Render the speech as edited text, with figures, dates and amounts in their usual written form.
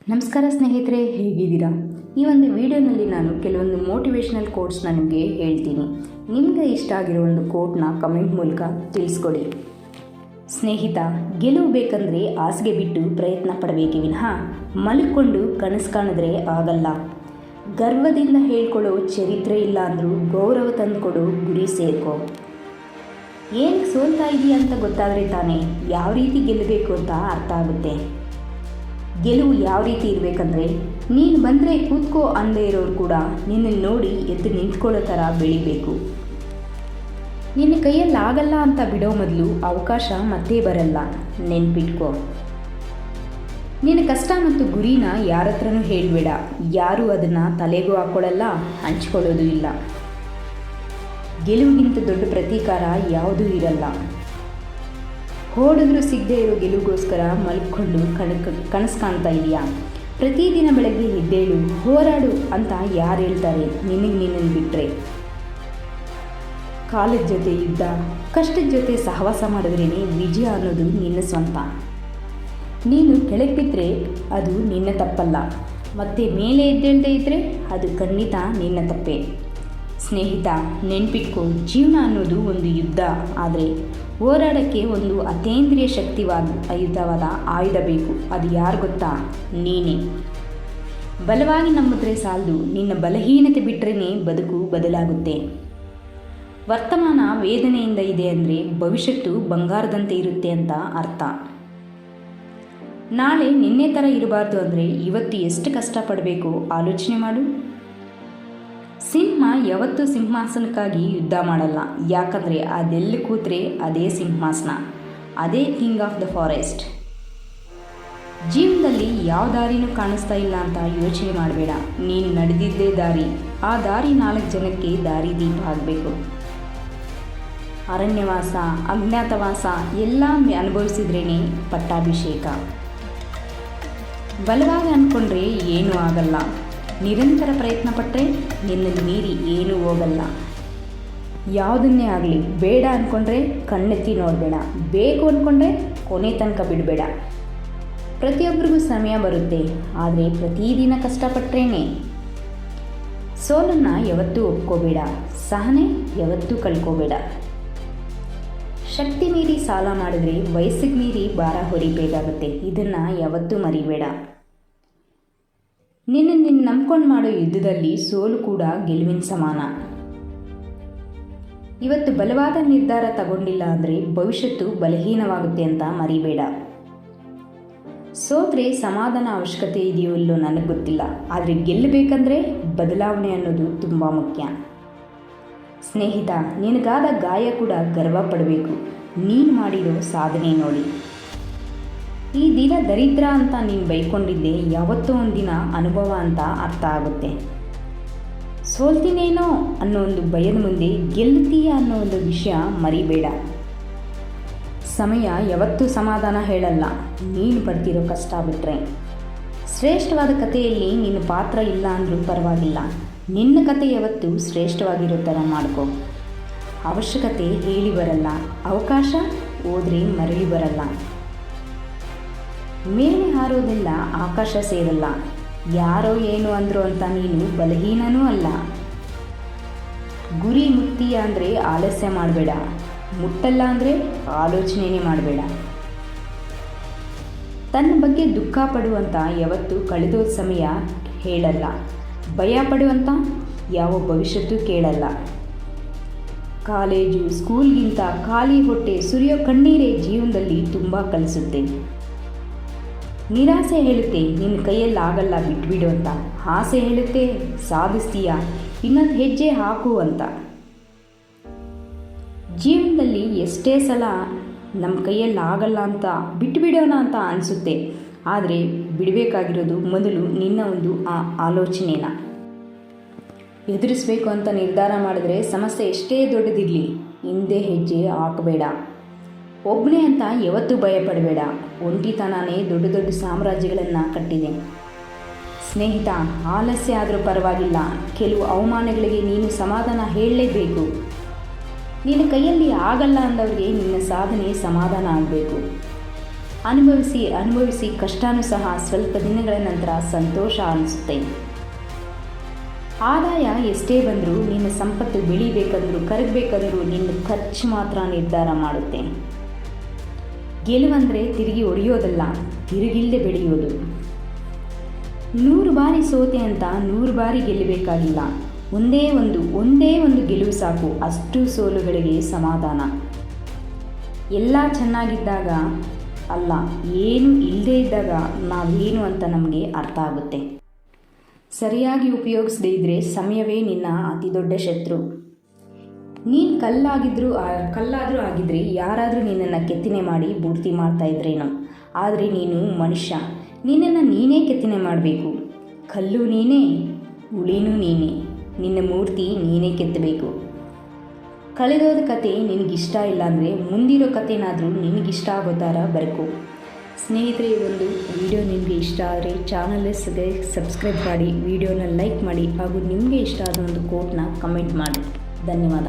ನಮಸ್ಕಾರ ಸ್ನೇಹಿತರೆ, ಹೇಗಿದ್ದೀರಾ? ಈ ಒಂದು ವಿಡಿಯೋನಲ್ಲಿ ನಾನು ಕೆಲವೊಂದು ಮೋಟಿವೇಶ್ನಲ್ ಕೋಟ್ಸ್ನ ನಿಮಗೆ ಹೇಳ್ತೀನಿ. ನಿಮಗೆ ಇಷ್ಟ ಆಗಿರೋ ಒಂದು ಕೋಟ್ನ ಕಮೆಂಟ್ ಮೂಲಕ ತಿಳಿಸ್ಕೊಡಿ. ಸ್ನೇಹಿತ, ಗೆಲುವು ಬೇಕಂದರೆ ಹಾಸಿಗೆ ಬಿಟ್ಟು ಪ್ರಯತ್ನ ಪಡಬೇಕೇ ವಿನಃ ಮಲ್ಕೊಂಡು ಕನಸು ಕಾಣಿದ್ರೆ ಆಗಲ್ಲ. ಗರ್ವದಿಂದ ಹೇಳ್ಕೊಳ್ಳೋ ಚರಿತ್ರೆ ಇಲ್ಲ ಅಂದರೂ ಗೌರವ ತಂದುಕೊಡೋ ಗುರಿ ಸೇರ್ಕೋ. ಏನಕ್ಕೆ ಸೋಲ್ತಾ ಇದೆಯಾ ಅಂತ ಗೊತ್ತಾದರೆ ತಾನೇ ಯಾವ ರೀತಿ ಗೆಲ್ಲಬೇಕು ಅಂತ ಅರ್ಥ ಆಗುತ್ತೆ. ಗೆಲುವು ಯಾವ ರೀತಿ ಇರಬೇಕಂದ್ರೆ, ನೀನು ಬಂದರೆ ಕೂತ್ಕೋ ಅಂದೇ ಇರೋರು ಕೂಡ ನಿನ್ನನ್ನು ನೋಡಿ ಎದ್ದು ನಿಂತ್ಕೊಳ್ಳೋ ಥರ ಬೆಳಿಬೇಕು. ನಿನ್ನ ಕೈಯಲ್ಲಿ ಆಗಲ್ಲ ಅಂತ ಬಿಡೋ ಮೊದಲು ಅವಕಾಶ ಮತ್ತೆ ಬರಲ್ಲ, ನೆನ್ಪಿಟ್ಕೋ. ನಿನ್ನ ಕಷ್ಟ ಮತ್ತು ಗುರಿನ ಯಾರ ಹತ್ರನೂ ಹೇಳಬೇಡ. ಯಾರೂ ಅದನ್ನು ತಲೆಗೂ ಹಾಕ್ಕೊಳ್ಳಲ್ಲ, ಹಂಚ್ಕೊಳ್ಳೋದು ಇಲ್ಲ. ಗೆಲುವಿಗಿಂತ ದೊಡ್ಡ ಪ್ರತೀಕಾರ ಯಾವುದೂ ಇರಲ್ಲ. ಓಡಿದ್ರೂ ಸಿಗದೆ ಇರೋ ಗೆಲುವಿಗೋಸ್ಕರ ಮಲ್ಕೊಂಡು ಕನಸು ಕಾಣ್ತಾ ಇದೆಯಾ? ಪ್ರತಿದಿನ ಬೆಳಗ್ಗೆ ಎದ್ದೇಳು, ಹೋರಾಡು ಅಂತ ಯಾರು ಹೇಳ್ತಾರೆ ನಿನ್ನನ್ನು ಬಿಟ್ಟರೆ? ಕಾಲದ ಜೊತೆ ಯುದ್ಧ, ಕಷ್ಟದ ಜೊತೆ ಸಹವಾಸ ಮಾಡಿದ್ರೇ ವಿಜಯ ಅನ್ನೋದು ನಿನ್ನ ಸ್ವಂತ. ನೀನು ಕೆಳಗೆ ಬಿದ್ದರೆ ಅದು ನಿನ್ನ ತಪ್ಪಲ್ಲ, ಮತ್ತೆ ಮೇಲೆ ಎದ್ದೇಳದೇ ಇದ್ದರೆ ಅದು ಖಂಡಿತ ನಿನ್ನ ತಪ್ಪೇ. ಸ್ನೇಹಿತ, ನೆನ್ಪಿಟ್ಕೋ, ಜೀವನ ಅನ್ನೋದು ಒಂದು ಯುದ್ಧ. ಆದರೆ ಹೋರಾಡೋಕ್ಕೆ ಒಂದು ಅತೀಂದ್ರಿಯ ಶಕ್ತಿಯುತವಾದ ಆಯುಧ ಬೇಕು. ಅದು ಯಾರು ಗೊತ್ತಾ? ನೀನೇ. ಬಲವಾಗಿ ನಂಬಿದ್ರೆ ಸಾಲದು, ನಿನ್ನ ಬಲಹೀನತೆ ಬಿಟ್ಟರೆ ಬದುಕು ಬದಲಾಗುತ್ತೆ. ವರ್ತಮಾನ ವೇದನೆಯಿಂದ ಇದೆ ಅಂದರೆ ಭವಿಷ್ಯತ್ತು ಬಂಗಾರದಂತೆ ಇರುತ್ತೆ ಅಂತ ಅರ್ಥ. ನಾಳೆ ನಿನ್ನೆ ಥರ ಇರಬಾರ್ದು ಅಂದರೆ ಇವತ್ತು ಎಷ್ಟು ಕಷ್ಟಪಡಬೇಕು ಆಲೋಚನೆ ಮಾಡು. ಸಿಂಹ ಯಾವತ್ತೂ ಸಿಂಹಾಸನಕ್ಕಾಗಿ ಯುದ್ಧ ಮಾಡಲ್ಲ. ಯಾಕಂದರೆ ಅದೆಲ್ಲಿ ಕೂತ್ರೆ ಅದೇ ಸಿಂಹಾಸನ, ಅದೇ ಕಿಂಗ್ ಆಫ್ ದ ಫಾರೆಸ್ಟ್. ಜೀವನದಲ್ಲಿ ಯಾವ ದಾರಿನೂ ಕಾಣಿಸ್ತಾ ಇಲ್ಲ ಅಂತ ಯೋಚನೆ ಮಾಡಬೇಡ. ನೀನು ನಡೆದಿದ್ದೇ ದಾರಿ, ಆ ದಾರಿ 4 ಜನಕ್ಕೆ ದಾರಿ ದೀಪ ಆಗಬೇಕು. ಅರಣ್ಯವಾಸ, ಅಜ್ಞಾತವಾಸ ಎಲ್ಲ ಅನುಭವಿಸಿದ್ರೇ ಪಟ್ಟಾಭಿಷೇಕ. ಬಲವಾಗಿ ಅಂದ್ಕೊಂಡ್ರೆ ಏನೂ ಆಗಲ್ಲ. ನಿರಂತರ ಪ್ರಯತ್ನ ಪಟ್ಟರೆ ನಿನ್ನನ್ನು ಮೀರಿ ಏನೂ ಹೋಗಲ್ಲ. ಯಾವುದನ್ನೇ ಆಗಲಿ ಬೇಡ ಅಂದ್ಕೊಂಡ್ರೆ ಕಣ್ಣೆತ್ತಿ ನೋಡಬೇಡ, ಬೇಕು ಅಂದ್ಕೊಂಡ್ರೆ ಕೊನೆ ತನಕ ಬಿಡಬೇಡ. ಪ್ರತಿಯೊಬ್ಬರಿಗೂ ಸಮಯ ಬರುತ್ತೆ, ಆದರೆ ಪ್ರತಿದಿನ ಕಷ್ಟಪಟ್ಟರೇನೆ. ಸೋಲನ್ನು ಯಾವತ್ತೂ ಒಪ್ಕೋಬೇಡ, ಸಹನೆ ಯಾವತ್ತೂ ಕಳ್ಕೋಬೇಡ. ಶಕ್ತಿ ಮೀರಿ ಸಾಲ ಮಾಡಿದ್ರೆ ವಯಸ್ಸಿಗೆ ಮೀರಿ ಭಾರ ಹೊರಿಬೇಕಾಗುತ್ತೆ. ಇದನ್ನು ಯಾವತ್ತೂ ಮರಿಬೇಡ. ನಿನ್ನ ನಂಬ್ಕೊಂಡು ಮಾಡೋ ಯುದ್ಧದಲ್ಲಿ ಸೋಲು ಕೂಡ ಗೆಲುವಿನ ಸಮಾನ. ಇವತ್ತು ಬಲವಾದ ನಿರ್ಧಾರ ತಗೊಂಡಿಲ್ಲ ಅಂದರೆ ಭವಿಷ್ಯತ್ತು ಬಲಹೀನವಾಗುತ್ತೆ ಅಂತ ಮರಿಬೇಡ. ಸೋತ್ರೆ ಸಮಾಧಾನ ಅವಶ್ಯಕತೆ ಇದೆಯೋ ಇಲ್ಲೋ ನನಗೆ ಗೊತ್ತಿಲ್ಲ, ಆದರೆ ಗೆಲ್ಲಬೇಕಂದ್ರೆ ಬದಲಾವಣೆ ಅನ್ನೋದು ತುಂಬ ಮುಖ್ಯ. ಸ್ನೇಹಿತ, ನಿನಗಾದ ಗಾಯ ಕೂಡ ಗರ್ವ ಪಡಬೇಕು. ನೀನು ಮಾಡಿರೋ ಸಾಧನೆ ನೋಡಿ. ಈ ದಿನ ದರಿದ್ರ ಅಂತ ನೀನು ಬೈಕೊಂಡಿದ್ದೆ ಯಾವತ್ತೋ ಒಂದಿನ ಅನುಭವ ಅಂತ ಅರ್ಥ ಆಗುತ್ತೆ. ಸೋಲ್ತೀನೇನೋ ಅನ್ನೋ ಒಂದು ಭಯದ ಮುಂದೆ ಗೆಲ್ಲುತ್ತೀಯ ಅನ್ನೋ ಒಂದು ವಿಷಯ ಮರಿಬೇಡ. ಸಮಯ ಯಾವತ್ತೂ ಸಮಾಧಾನ ಹೇಳಲ್ಲ, ನೀನು ಪಡ್ತಿರೋ ಕಷ್ಟ ಬಿಟ್ಟರೆ. ಶ್ರೇಷ್ಠವಾದ ಕಥೆಯಲ್ಲಿ ನಿನ್ನ ಪಾತ್ರ ಇಲ್ಲ ಅಂದರೂ ಪರವಾಗಿಲ್ಲ, ನಿನ್ನ ಕತೆ ಯಾವತ್ತೂ ಶ್ರೇಷ್ಠವಾಗಿರೋ ಥರ ಮಾಡ್ಕೋ. ಅವಶ್ಯಕತೆ ಹೇಳಿ ಬರಲ್ಲ, ಅವಕಾಶ ಹೋದ್ರೆ ಮರಳಿ ಬರಲ್ಲ. ಮೇಲೆ ಹಾರೋದೆಲ್ಲ ಆಕಾಶ ಸೇರಲ್ಲ. ಯಾರೋ ಏನು ಅಂದರು ಅಂತ ನೀನು ಬಲಹೀನನೂ ಅಲ್ಲ. ಗುರಿ ಮುಟ್ತೀಯ ಅಂದರೆ ಆಲಸ್ಯ ಮಾಡಬೇಡ, ಮುಟ್ಟಲ್ಲ ಅಂದರೆ ಆಲೋಚನೆಯೇ ಮಾಡಬೇಡ. ತನ್ನ ಬಗ್ಗೆ ದುಃಖ ಪಡುವಂಥ ಯಾವತ್ತೂ ಕಳೆದೋದ ಸಮಯ ಹೇಳಲ್ಲ. ಭಯ ಪಡುವಂಥ ಯಾವ ಭವಿಷ್ಯತ್ತೂ ಕೇಳಲ್ಲ. ಕಾಲೇಜು, ಸ್ಕೂಲ್ಗಿಂತ ಖಾಲಿ ಹೊಟ್ಟೆ ಸುರಿಯೋ ಕಣ್ಣೀರೇ ಜೀವನದಲ್ಲಿ ತುಂಬ ಕಲಿಸುತ್ತೆ. ನಿರಾಸೆ ಹೇಳುತ್ತೆ ನಿನ್ನ ಕೈಯಲ್ಲಿ ಆಗಲ್ಲ ಬಿಟ್ಬಿಡು ಅಂತ. ಆಸೆ ಹೇಳುತ್ತೆ ಸಾಧಿಸ್ತೀಯ, ಇನ್ನೊಂದು ಹೆಜ್ಜೆ ಹಾಕು ಅಂತ. ಜೀವನದಲ್ಲಿ ಎಷ್ಟೇ ಸಲ ನಮ್ಮ ಕೈಯಲ್ಲಿ ಆಗಲ್ಲ ಅಂತ ಬಿಟ್ಟುಬಿಡೋಣ ಅಂತ ಅನಿಸುತ್ತೆ, ಆದರೆ ಬಿಡಬೇಕಾಗಿರೋದು ಮೊದಲು ನಿನ್ನ ಒಂದು ಆಲೋಚನೆನ. ಎದುರಿಸಬೇಕು ಅಂತ ನಿರ್ಧಾರ ಮಾಡಿದ್ರೆ ಸಮಸ್ಯೆ ಎಷ್ಟೇ ದೊಡ್ಡದಿರಲಿ ಹಿಂದೆ ಹೆಜ್ಜೆ ಹಾಕಬೇಡ. ಒಬ್ಬನೇ ಅಂತ ಯಾವತ್ತೂ ಭಯಪಡಬೇಡ. ಒಂಟಿತನನೇ ದೊಡ್ಡ ದೊಡ್ಡ ಸಾಮ್ರಾಜ್ಯಗಳನ್ನು ಕಟ್ಟಿದೆ. ಸ್ನೇಹಿತ, ಆಲಸ್ಯ ಆದರೂ ಪರವಾಗಿಲ್ಲ, ಕೆಲವು ಅವಮಾನಗಳಿಗೆ ನೀನು ಸಮಾಧಾನ ಹೇಳಲೇಬೇಕು. ನಿನ್ನ ಕೈಯಲ್ಲಿ ಆಗಲ್ಲ ಅಂದವ್ರಿಗೆ ನಿನ್ನ ಸಾಧನೆ ಸಮಾಧಾನ ಆಗಬೇಕು. ಅನುಭವಿಸಿ ಅನುಭವಿಸಿ ಕಷ್ಟನೂ ಸಹ ಸ್ವಲ್ಪ ದಿನಗಳ ನಂತರ ಸಂತೋಷ ಅನಿಸುತ್ತೆ. ಆದಾಯ ಎಷ್ಟೇ ಬಂದರೂ ನಿನ್ನ ಸಂಪತ್ತು ಬೆಳಿಬೇಕಂದ್ರೂ ಕರಗಬೇಕಂದ್ರೂ ನಿನ್ನ ಖರ್ಚು ಮಾತ್ರ ನಿರ್ಧಾರ ಮಾಡುತ್ತೆ. ಗೆಲುವಂದರೆ ತಿರುಗಿ ಹೊಡೆಯೋದಲ್ಲ, ತಿರುಗಿಲ್ಲದೆ ಬೆಳೆಯೋದು. 100 ಬಾರಿ ಸೋತೆ ಅಂತ 100 ಬಾರಿ ಗೆಲ್ಲಬೇಕಾಗಿಲ್ಲ. ಒಂದೇ ಒಂದು ಗೆಲುವು ಸಾಕು. ಅಷ್ಟು ಸೋಲುಗಳಿಗೆ ಸಮಾಧಾನ. ಎಲ್ಲ ಚೆನ್ನಾಗಿದ್ದಾಗ ಅಲ್ಲ, ಏನು ಇಲ್ಲದೇ ಇದ್ದಾಗ ನಾವೇನು ಅಂತ ನಮಗೆ ಅರ್ಥ ಆಗುತ್ತೆ. ಸರಿಯಾಗಿ ಉಪಯೋಗಿಸದೇ ಇದ್ದರೆ ಸಮಯವೇ ನಿನ್ನ ಅತಿ ದೊಡ್ಡ ಶತ್ರು. ನೀನು ಕಲ್ಲಾದರೂ ಆಗಿದ್ರೆ ಯಾರಾದರೂ ನಿನ್ನನ್ನು ಕೆತ್ತನೆ ಮಾಡಿ ಬೂರ್ತಿ ಮಾಡ್ತಾಯಿದ್ರೇನೋ. ಆದರೆ ನೀನು ಮನುಷ್ಯ, ನಿನ್ನನ್ನು ನೀನೇ ಕೆತ್ತನೆ ಮಾಡಬೇಕು. ಕಲ್ಲು ನೀನೇ, ಉಳಿನೂ ನೀನೇ, ನಿನ್ನ ಮೂರ್ತಿ ನೀನೇ ಕೆತ್ತಬೇಕು. ಕಳೆದೋದ ಕತೆ ನಿನಗಿಷ್ಟ ಇಲ್ಲ ಅಂದರೆ ಮುಂದಿರೋ ಕತೆನಾದರೂ ನಿನಗಿಷ್ಟ ಆಗೋ ಥರ ಬರ್ಕೋ. ಸ್ನೇಹಿತರೆ, ಒಂದು ವಿಡಿಯೋ ನಿಮಗೆ ಇಷ್ಟ ಆದರೆ ಚಾನಲ್ಗೆ ಸಬ್ಸ್ಕ್ರೈಬ್ ಮಾಡಿ, ವಿಡಿಯೋನ ಲೈಕ್ ಮಾಡಿ ಹಾಗೂ ನಿಮಗೆ ಇಷ್ಟ ಆದ ಒಂದು ಕೋಟ್ನ ಕಮೆಂಟ್ ಮಾಡಿ. ಧನ್ಯವಾದ.